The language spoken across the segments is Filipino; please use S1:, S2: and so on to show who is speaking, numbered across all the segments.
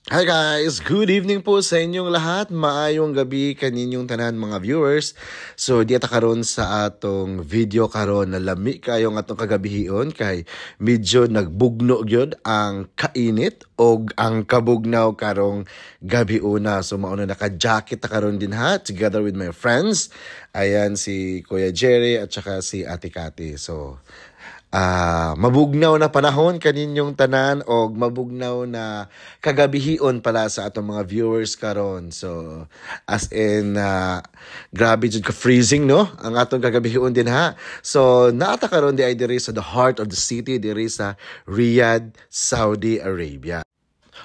S1: Hi guys! Good evening po sa inyong lahat. Maayong gabi kaninyong tanan mga viewers. So, dieta karon sa atong video karon na lami kayong atong kagabihion kay medyo nagbugno gyud ang kainit og ang kabugnaw karong gabi una. So, mauna naka-jacket ta karon din ha together with my friends. Ayan si Kuya Jerry at saka si Ate Kati. So, mabugnaw na panahon kaninyong tanan o mabugnaw na kagabihion pala sa atong mga viewers karon. So as in grabe jud ka freezing no ang atong kagabihion din ha. So naata karon di ay diri sa the heart of the city diri sa Riyadh, Saudi Arabia.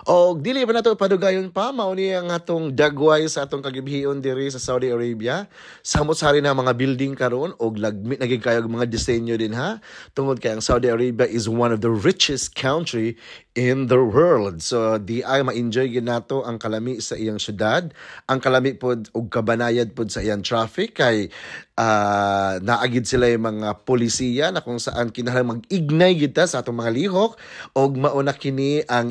S1: O dili ba nato padugayon pa mao ni ang atong dagway sa atong kagibihion diri sa Saudi Arabia. Samot-sari na mga building karon og lagmit na gid kayo mga disenyo din ha. Tungod kay ang Saudi Arabia is one of the richest country in the world. So di ay ma-enjoy gid nato ang kalami sa iyang syudad, ang kalami pod og kabanayad pod sa iyang traffic kay naagid sila yung mga polisiya na kung saan kinahanglan mag-ignay kita sa atong mga lihok og mauna kini ang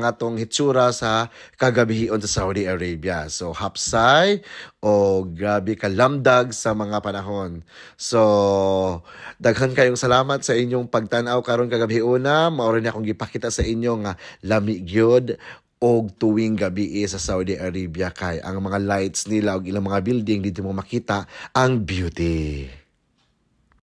S1: atong hitsura sa kagabihion sa Saudi Arabia. So hapsay o grabe kalamdag sa mga panahon. So daghan kayong salamat sa inyong pagtan-aw karon kagabihiuna. Mao rin akong gipakita sa inyo nga lami gyud og tuwing gabi sa Saudi Arabia kay ang mga lights nila og ilang mga building dito mo makita ang beauty.